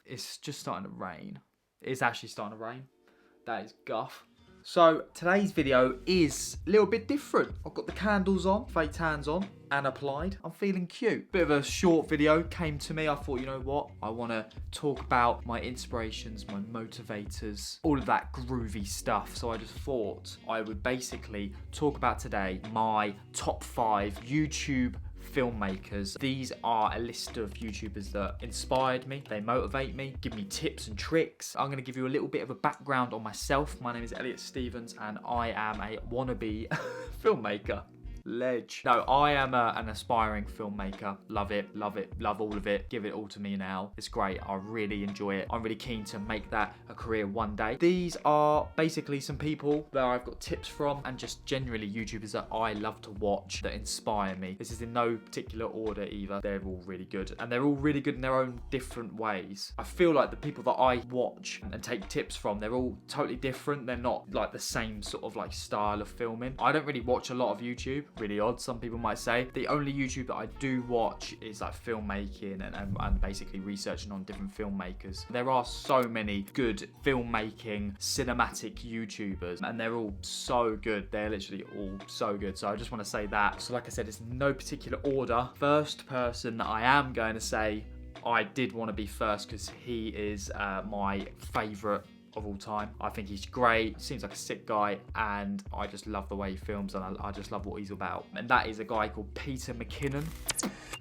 It's just starting to rain. It's actually starting to rain. That is guff. So today's video is a little bit different. I've got the candles on, fake tans on, and applied. I'm feeling cute. Bit of a short video came to me. I thought, you know what? I want to talk about my inspirations, my motivators, all of that groovy stuff. So I just thought I would basically talk about today my top 5 YouTube filmmakers. These are a list of YouTubers that inspired me, they motivate me, give me tips and tricks. I'm going to give you a little bit of a background on myself. My name is Elliot Stevens and I am a wannabe filmmaker. Ledge. No, I am an aspiring filmmaker. Love it, love all of it. Give it all to me now. It's great. I really enjoy it. I'm really keen to make that a career one day. These are basically some people that I've got tips from and just generally YouTubers that I love to watch that inspire me. This is in no particular order either. They're all really good and they're all really good in their own different ways. I feel like the people that I watch and take tips from, they're all totally different. They're not like the same sort of like style of filming. I don't really watch a lot of YouTube. Really odd, some people might say. The only YouTube that I do watch is like filmmaking and basically researching on different filmmakers. There are so many good filmmaking cinematic YouTubers and they're all so good. They're literally all so good. So I just want to say that. So like I said, it's in no particular order. First person that I am going to say I did want to be first because he is my favourite of all time. I think he's great, seems like a sick guy, and I just love the way he films and I just love what he's about. And that is a guy called Peter McKinnon.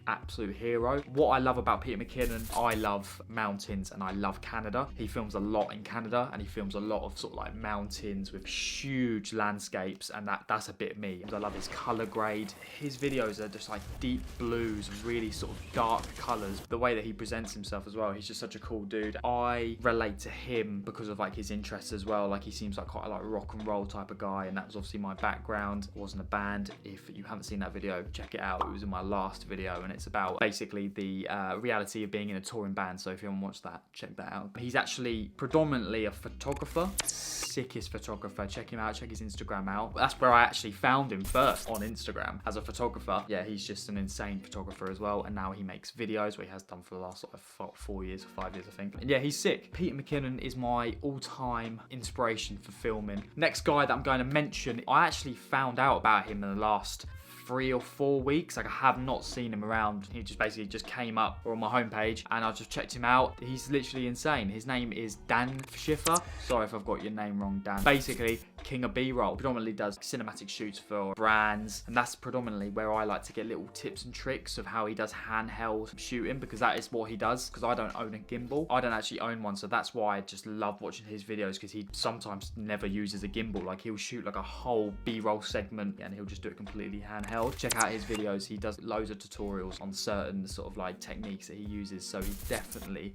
Absolute hero. What I love about Peter McKinnon, I love mountains and I love Canada. He films a lot in Canada and he films a lot of sort of like mountains with huge landscapes, and that's a bit me. I love his color grade. His videos are just like deep blues, really sort of dark colors. The way that he presents himself as well, he's just such a cool dude. I relate to him because of like his interests as well. Like he seems like quite a like rock and roll type of guy, and that was obviously my background. I wasn't a band. If you haven't seen that video, check it out. It was in my last video and it's about basically the reality of being in a touring band. So if you haven't watched that, check that out. He's actually predominantly a photographer. Sickest photographer. Check him out, check his Instagram out. That's where I actually found him first, on Instagram as a photographer. Yeah, he's just an insane photographer as well, and now he makes videos, what he has done for the last sort of 4 years or 5 years I think. And yeah, he's sick. Peter McKinnon is my all-time inspiration for filming. Next guy that I'm going to mention, I actually found out about him in the last 3 or 4 weeks. Like I have not seen him around. He just basically just came up on my homepage and I just checked him out. He's literally insane. His name is Dan Schiffer. Sorry if I've got your name wrong, Dan. Basically, king of B-roll. Predominantly does cinematic shoots for brands, and that's predominantly where I like to get little tips and tricks of how he does handheld shooting, because that is what he does, because I don't own a gimbal. I don't actually own one, so that's why I just love watching his videos, because he sometimes never uses a gimbal. Like he'll shoot like a whole B-roll segment and he'll just do it completely handheld. Check out his videos. He does loads of tutorials on certain sort of like techniques that he uses, so he's definitely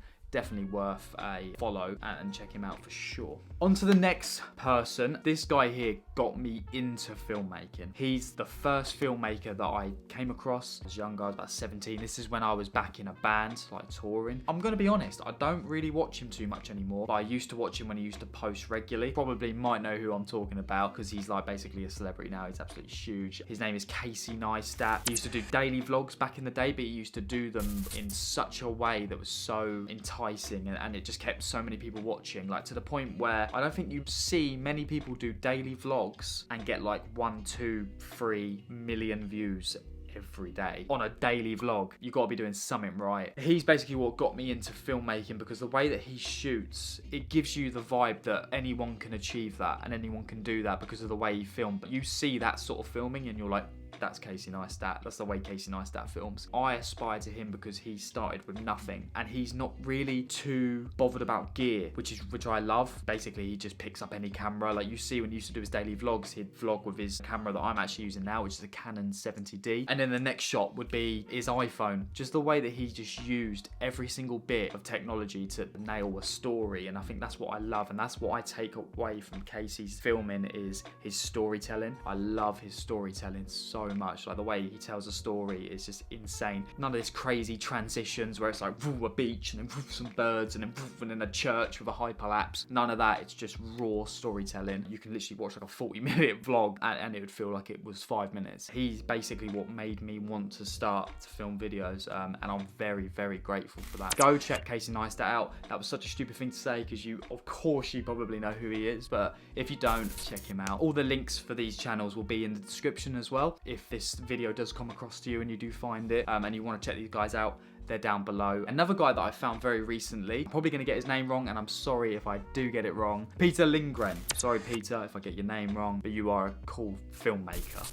worth a follow and check him out for sure. On to the next person. This guy here got me into filmmaking. He's the first filmmaker that I came across. I was younger, I was about 17. This is when I was back in a band, like touring. I'm gonna be honest, I don't really watch him too much anymore, but I used to watch him when he used to post regularly. Probably might know who I'm talking about because he's like basically a celebrity now. He's absolutely huge. His name is Casey Neistat. He used to do daily vlogs back in the day, but he used to do them in such a way that was so enticing and it just kept so many people watching, like to the point where I don't think you'd see many people do daily vlogs and get like 1, 2, 3 million views every day on a daily vlog. You got to be doing something right. He's basically what got me into filmmaking, because the way that he shoots, it gives you the vibe that anyone can achieve that and anyone can do that because of the way he filmed. But you see that sort of filming and you're like, that's Casey Neistat. That's the way Casey Neistat films. I aspire to him because he started with nothing and he's not really too bothered about gear, which I love. Basically, he just picks up any camera. Like you see when he used to do his daily vlogs, he'd vlog with his camera that I'm actually using now, which is a Canon 70D. And then the next shot would be his iPhone. Just the way that he just used every single bit of technology to nail a story. And I think that's what I love. And that's what I take away from Casey's filming is his storytelling. I love his storytelling so so much. Like the way he tells a story is just insane. None of this crazy transitions where it's like a beach and then some birds and then a church with a hyperlapse. None of that. It's just raw storytelling. You can literally watch like a 40-minute vlog and it would feel like it was 5 minutes. He's basically what made me want to start to film videos, and I'm very, very grateful for that. Go check Casey Neistat out. That was such a stupid thing to say because of course you probably know who he is, but if you don't, check him out. All the links for these channels will be in the description as well. If this video does come across to you and you do find it, and you want to check these guys out, they're down below. Another guy that I found very recently, I'm probably going to get his name wrong, and I'm sorry if I do get it wrong. Peter Lindgren. Sorry, Peter, if I get your name wrong, but you are a cool filmmaker.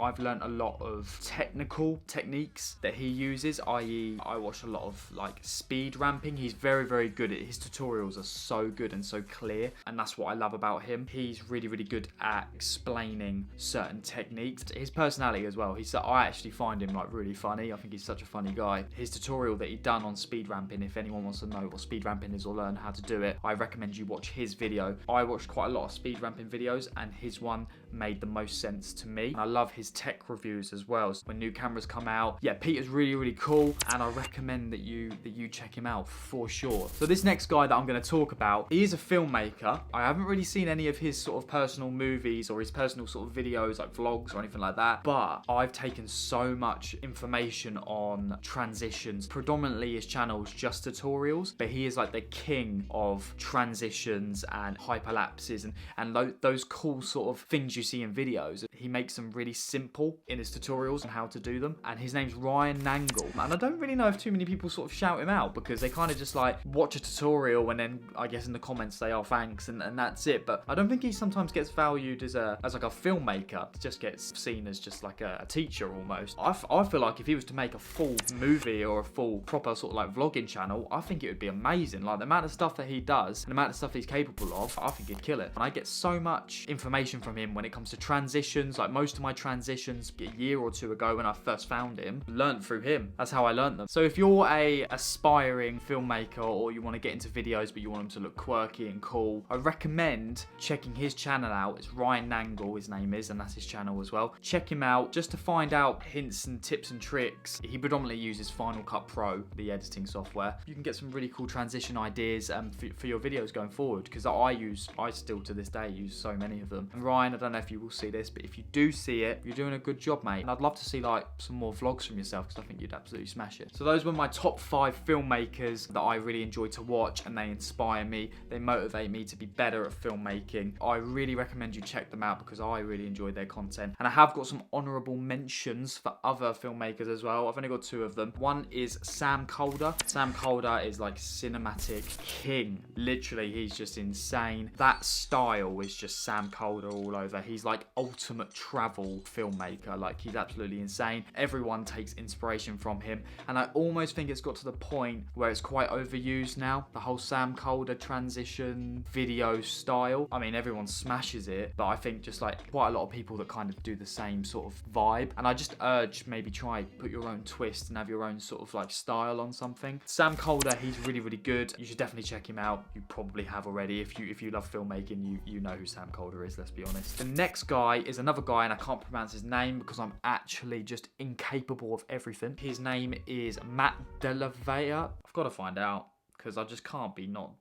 I've learned a lot of technical techniques that he uses, i.e. I watch a lot of like speed ramping. He's very good at his tutorials are so good and so clear, and that's what I love about him. He's really good at explaining certain techniques. His personality as well. I actually find him like really funny. I think he's such a funny guy. His tutorial that he done on speed ramping, if anyone wants to know what speed ramping is or learn how to do it, I recommend you watch his video. I watched quite a lot of speed ramping videos and his one made the most sense to me. And I love his tech reviews as well. So when new cameras come out, yeah, Peter's really cool, and I recommend that you check him out for sure. So this next guy that I'm going to talk about, he is a filmmaker. I haven't really seen any of his sort of personal movies or his personal sort of videos like vlogs or anything like that, but I've taken so much information on transitions. Predominantly his channel is just tutorials, but he is like the king of transitions and hyperlapses and those cool sort of things you see in videos. He makes them really simple in his tutorials on how to do them, and his name's Ryan Nangle. And I don't really know if too many people sort of shout him out because they kind of just like watch a tutorial and then I guess in the comments say, oh thanks, and that's it. But I don't think he sometimes gets valued as like a filmmaker. It just gets seen as just like a teacher almost. I feel like if he was to make a full movie or a full proper sort of like vlogging channel, I think it would be amazing. Like the amount of stuff that he does and the amount of stuff he's capable of, I think he'd kill it. And I get so much information from him when it comes to transitions. Like most of my transitions a year or two ago when I first found him, learned through him. That's how I learned them. So if you're a aspiring filmmaker or you want to get into videos but you want them to look quirky and cool, I recommend checking his channel out. It's Ryan Nangle, his name is, and that's his channel as well. Check him out just to find out hints and tips and tricks. He predominantly uses Final Cut Pro, the editing software. You can get some really cool transition ideas for your videos going forward, because I still to this day use so many of them. And Ryan, I don't know if you will see this, but if you do see it, you're doing a good job, mate. And I'd love to see like some more vlogs from yourself because I think you'd absolutely smash it. So those were my top 5 filmmakers that I really enjoy to watch, and they inspire me. They motivate me to be better at filmmaking. I really recommend you check them out because I really enjoy their content. And I have got some honourable mentions for other filmmakers as well. I've only got 2 of them. One is Sam Calder. Sam Calder is like cinematic king. Literally, he's just insane. That style is just Sam Calder all over. He's like ultimate travel filmmaker. Like he's absolutely insane. Everyone takes inspiration from him, and I almost think it's got to the point where it's quite overused now, the whole Sam Calder transition video style. I mean, everyone smashes it, but I think just like quite a lot of people that kind of do the same sort of vibe, and I just urge maybe try put your own twist and have your own sort of like style on something. Sam Calder, he's really good. You should definitely check him out. You probably have already. If you love filmmaking, you know who Sam Calder is, let's be honest. The next guy is another guy, and I can't pronounce his name because I'm actually just incapable of everything. His name is Matt Della. I've got to find out because I just can't be not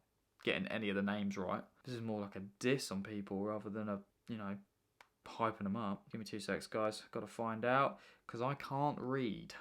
getting any of the names right. This is more like a diss on people rather than a, you know, hyping them up. Give me 2 seconds, guys. Got to find out because I can't read.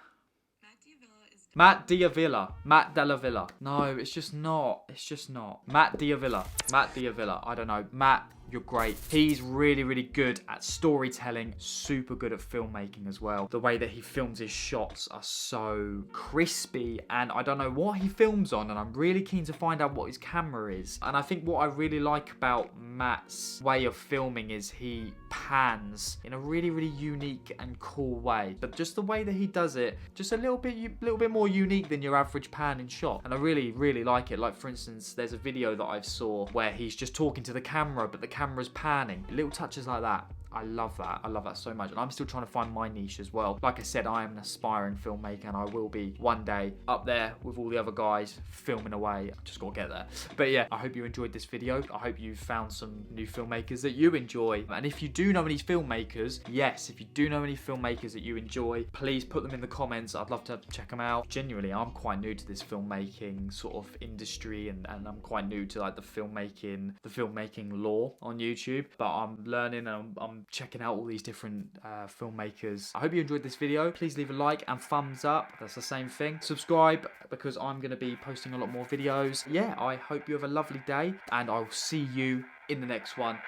Matt Diavilla. Matt Della Villa. No, it's just not. It's just not. Matt Diavilla. Matt Diavilla. I don't know. Matt, you're great. He's really good at storytelling, super good at filmmaking as well. The way that he films his shots are so crispy, and I don't know what he films on, and I'm really keen to find out what his camera is. And I think what I really like about Matt's way of filming is he pans in a really unique and cool way. But just the way that he does it, just a little bit more unique than your average pan and shot. And I really like it. Like for instance, there's a video that I saw where he's just talking to the camera, but the camera's panning. Little touches like that I love that. I love that so much. And I'm still trying to find my niche as well. Like I said, I am an aspiring filmmaker, and I will be one day up there with all the other guys filming away. I just got to get there. But yeah, I hope you enjoyed this video. I hope you found some new filmmakers that you enjoy. And if you do know any filmmakers, yes, if you do know any filmmakers that you enjoy, please put them in the comments. I'd love to check them out. Genuinely, I'm quite new to this filmmaking sort of industry, and I'm quite new to like the filmmaking lore on YouTube. But I'm learning, and I'm checking out all these different filmmakers. I hope you enjoyed this video. Please leave a like and thumbs up. That's the same thing. Subscribe, because I'm going to be posting a lot more videos. Yeah, I hope you have a lovely day, and I'll see you in the next one.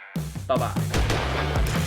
Bye bye.